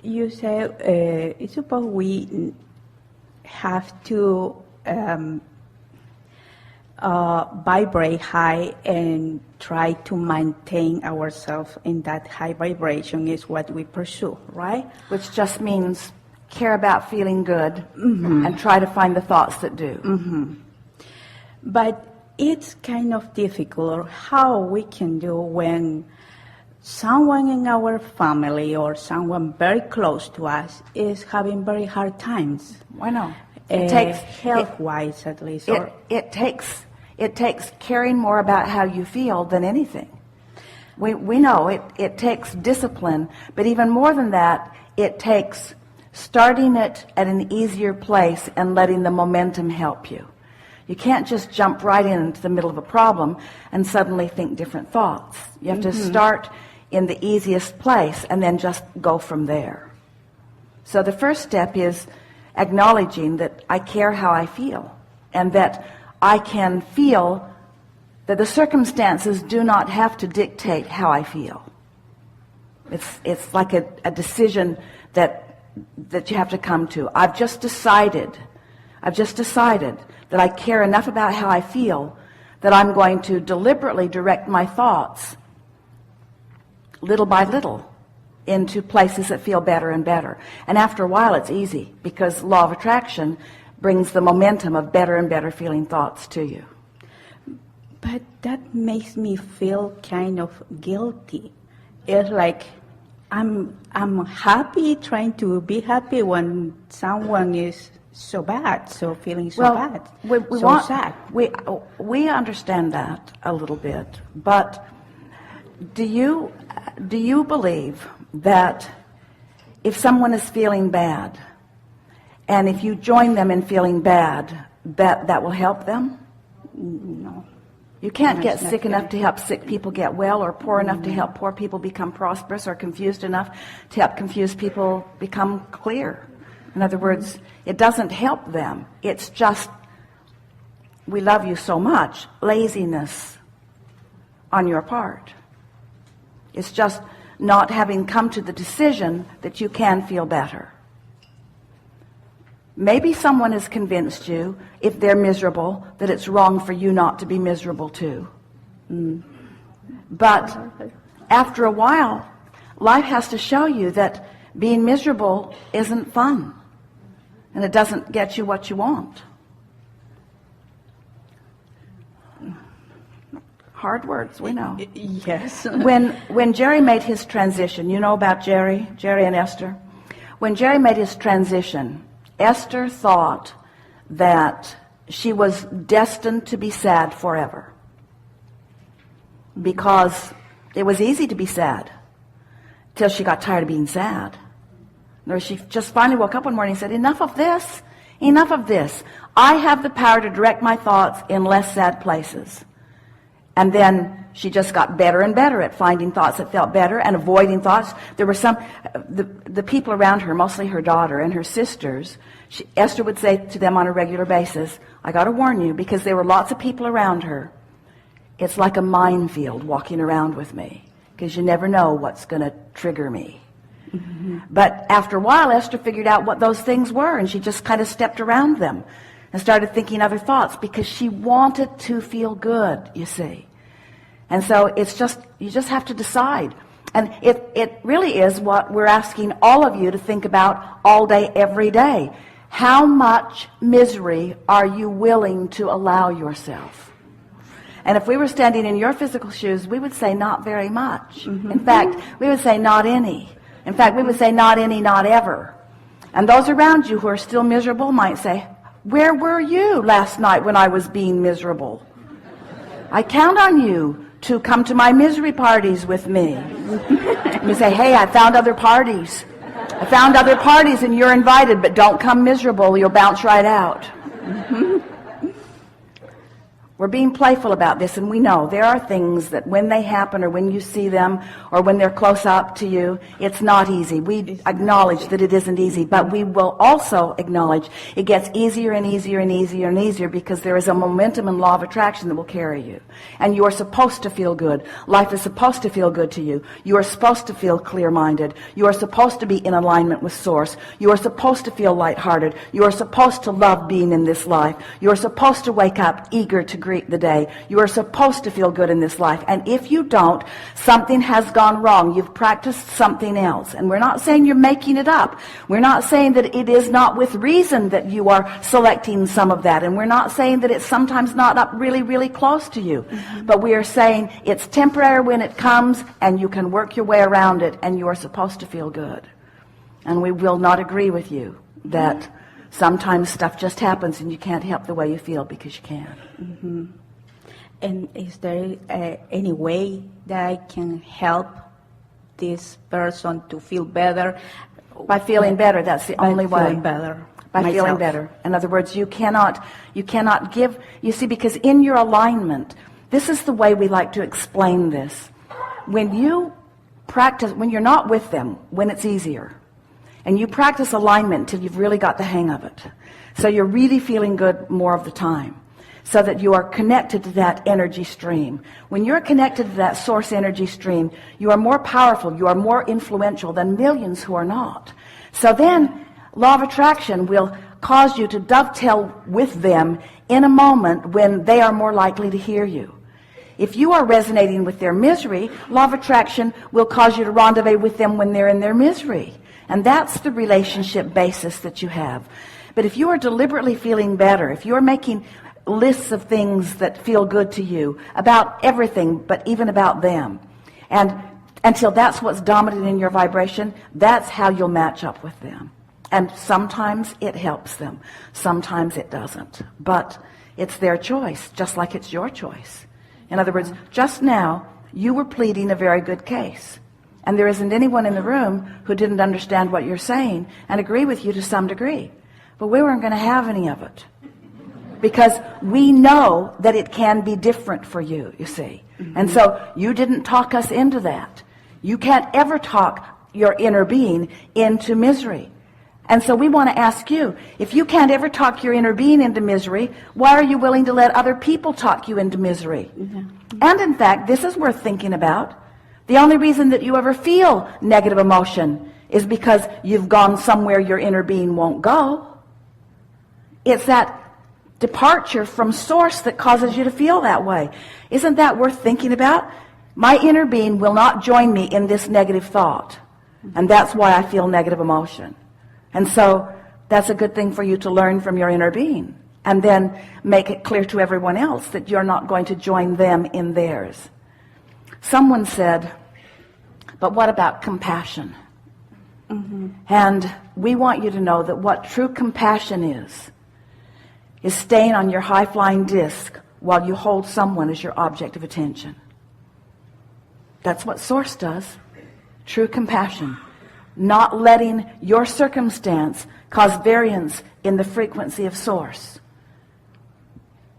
You say, suppose we have to vibrate high and try to maintain ourselves in that high vibration is what we pursue, right? Which just means care about feeling good and try to find the thoughts that do. But it's kind of difficult how we can do when someone in our family or someone very close to us is having very hard times. Why not? It takes health-wise, at least. It takes caring more about how you feel than anything. We know it takes discipline, but even more than that, it takes starting it at an easier place and letting the momentum help you. You can't just jump right into the middle of a problem and suddenly think different thoughts. You have to start in the easiest place and then just go from there. So the first step is acknowledging that I care how I feel, and that I can feel that the circumstances do not have to dictate how I feel. It's like a decision that you have to come to. I've just decided that I care enough about how I feel that I'm going to deliberately direct my thoughts little by little into places that feel better and better. And after a while it's easy, because law of attraction brings the momentum of better and better feeling thoughts to you. But that makes me feel kind of guilty. It's like I'm happy, trying to be happy when someone is so bad, so feeling so bad, sad. We understand that a little bit, but do you believe that if someone is feeling bad, and if you join them in feeling bad, that will help them? No. You can't get sick enough to help sick people get well, or poor enough to help poor people become prosperous, or confused enough to help confused people become clear. In other words, it doesn't help them. It's just, we love you so much, laziness on your part. It's just not having come to the decision that you can feel better. Maybe someone has convinced you, if they're miserable, that it's wrong for you not to be miserable too. But after a while, life has to show you that being miserable isn't fun, and it doesn't get you what you want. Hard words, we know. Yes. When Jerry made his transition, you know about Jerry and Esther? When Jerry made his transition, Esther thought that she was destined to be sad forever, because it was easy to be sad till she got tired of being sad. Or she just finally woke up one morning and said, enough of this, enough of this. I have the power to direct my thoughts in less sad places. And then she just got better and better at finding thoughts that felt better and avoiding thoughts. There were some, the people around her, mostly her daughter and her sisters, Esther would say to them on a regular basis, I got to warn you, because there were lots of people around her. It's like a minefield walking around with me, because you never know what's going to trigger me. But after a while, Esther figured out what those things were, and she just kind of stepped around them and started thinking other thoughts, because she wanted to feel good, you see. And so it's just, you just have to decide. And it really is what we're asking all of you to think about all day, every day. How much misery are you willing to allow yourself? And if we were standing in your physical shoes, we would say not very much. In fact, we would say not any. In fact, we would say not any, not ever. And those around you who are still miserable might say, where were you last night when I was being miserable? I count on you to come to my misery parties with me. And you say, hey, I found other parties. I found other parties and you're invited, but don't come miserable. You'll bounce right out. We're being playful about this, and we know there are things that when they happen or when you see them or when they're close up to you, it's not easy. We acknowledge that it isn't easy, but we will also acknowledge it gets easier and easier and easier and easier because there is a momentum and law of attraction that will carry you. And you are supposed to feel good. Life is supposed to feel good to you. You are supposed to feel clear-minded. You are supposed to be in alignment with Source. You are supposed to feel lighthearted. You are supposed to love being in this life. You are supposed to wake up eager to greet the day. You are supposed to feel good in this life. And if you don't, something has gone wrong. You've practiced something else. And we're not saying you're making it up. We're not saying that it is not with reason that you are selecting some of that. And we're not saying that it's sometimes not up really, really close to you. But we are saying it's temporary when it comes, and you can work your way around it, and you are supposed to feel good. And we will not agree with you that sometimes stuff just happens and you can't help the way you feel, because you can. And is there any way that I can help this person to feel better? By feeling better, that's the only way. Feeling better. By myself. feeling better. In other words, you cannot give, you see, because in your alignment, this is the way we like to explain this. When you practice, when you're not with them, when it's easier, and you practice alignment till you've really got the hang of it, so you're really feeling good more of the time, so that you are connected to that energy stream. When you're connected to that source energy stream, you are more powerful, you are more influential than millions who are not. So then, law of attraction will cause you to dovetail with them in a moment when they are more likely to hear you. If you are resonating with their misery, law of attraction will cause you to rendezvous with them when they're in their misery. And that's the relationship basis that you have. But if you are deliberately feeling better, if you're making lists of things that feel good to you about everything, but even about them, and until that's what's dominant in your vibration, that's how you'll match up with them. And sometimes it helps them, sometimes it doesn't, but it's their choice, just like it's your choice. In other words, just now you were pleading a very good case, and there isn't anyone in the room who didn't understand what you're saying and agree with you to some degree, but we weren't going to have any of it. Because we know that it can be different for you, you see. And so you didn't talk us into that. You can't ever talk your inner being into misery. And so we want to ask you, if you can't ever talk your inner being into misery, why are you willing to let other people talk you into misery? And in fact, this is worth thinking about. The only reason that you ever feel negative emotion is because you've gone somewhere your inner being won't go. It's that departure from source that causes you to feel that way. Isn't that worth thinking about? My inner being will not join me in this negative thought, and that's why I feel negative emotion. And so that's a good thing for you to learn from your inner being, and then make it clear to everyone else that you're not going to join them in theirs. Someone said, but what about compassion? And we want you to know that what true compassion is staying on your high-flying disc while you hold someone as your object of attention. That's what Source does. True compassion. Not letting your circumstance cause variance in the frequency of Source.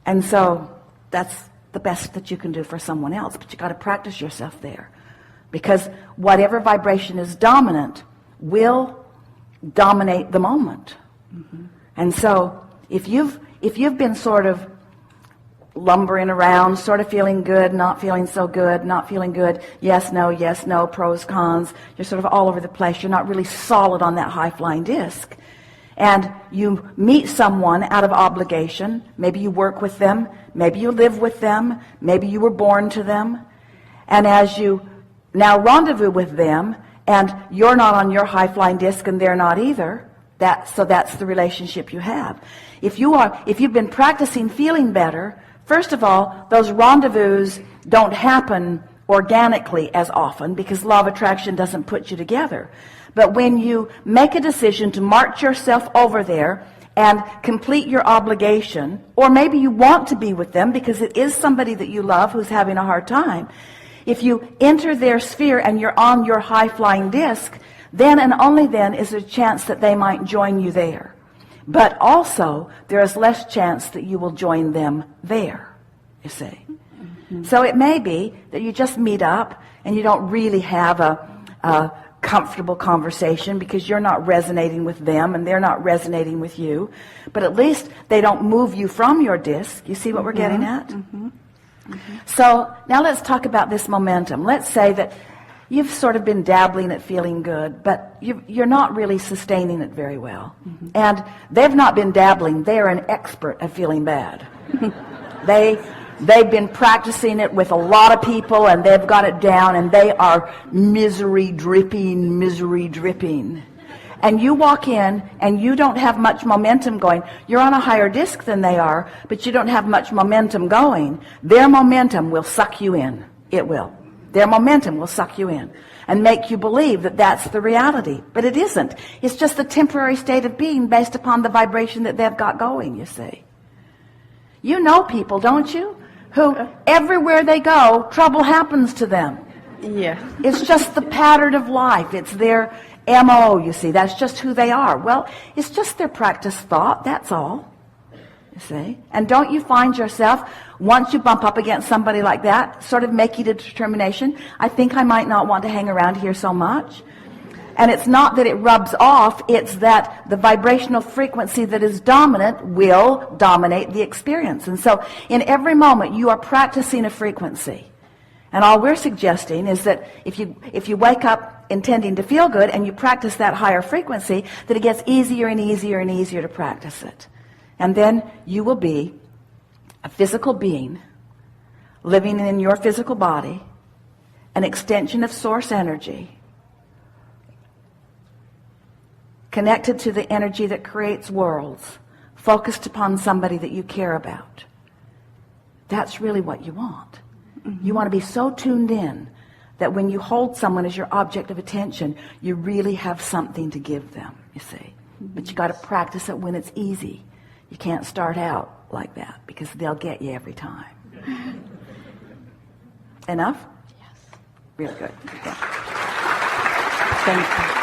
And so that's the best that you can do for someone else, but you got to practice yourself there. Because whatever vibration is dominant will dominate the moment. And so if you've been sort of lumbering around, sort of feeling good, not feeling so good, not feeling good, yes, no, pros, cons, you're sort of all over the place, you're not really solid on that high-flying disc, and you meet someone out of obligation, maybe you work with them, maybe you live with them, maybe you were born to them, and as you now rendezvous with them, and you're not on your high-flying disc and they're not either, so that's the relationship you have. If you've been practicing feeling better, first of all, those rendezvous don't happen organically as often because law of attraction doesn't put you together. But when you make a decision to march yourself over there and complete your obligation, or maybe you want to be with them because it is somebody that you love who's having a hard time, if you enter their sphere and you're on your high-flying disc, then and only then is there a chance that they might join you there. But also, there is less chance that you will join them there. you see. So it may be that you just meet up and you don't really have a comfortable conversation because you're not resonating with them and they're not resonating with you. But at least they don't move you from your disc. You see what we're getting at? So now let's talk about this momentum. Let's say that you've sort of been dabbling at feeling good, but you're not really sustaining it very well. And they've not been dabbling. They are an expert at feeling bad. They've been practicing it with a lot of people, and they've got it down, and they are misery dripping. And you walk in, and you don't have much momentum going. You're on a higher disc than they are, but you don't have much momentum going. Their momentum will suck you in. It will. Their momentum will suck you in and make you believe that that's the reality. But it isn't. It's just a temporary state of being based upon the vibration that they've got going, you see. You know people, don't you? Who, everywhere they go, trouble happens to them. Yeah. It's just the pattern of life. It's their MO, you see. That's just who they are. Well, it's just their practice thought, that's all. You see? And don't you find yourself, once you bump up against somebody like that, sort of making a determination, I think I might not want to hang around here so much. And it's not that it rubs off, it's that the vibrational frequency that is dominant will dominate the experience. And so in every moment you are practicing a frequency. And all we're suggesting is that if you wake up intending to feel good and you practice that higher frequency, that it gets easier and easier and easier to practice it. And then you will be a physical being living in your physical body, an extension of source energy, connected to the energy that creates worlds, focused upon somebody that you care about. That's really what you want. You want to be so tuned in that when you hold someone as your object of attention, you really have something to give them, you see. But you got to practice it when it's easy. You can't start out like that because they'll get you every time. Enough? Yes. Real good. Okay. Thank you.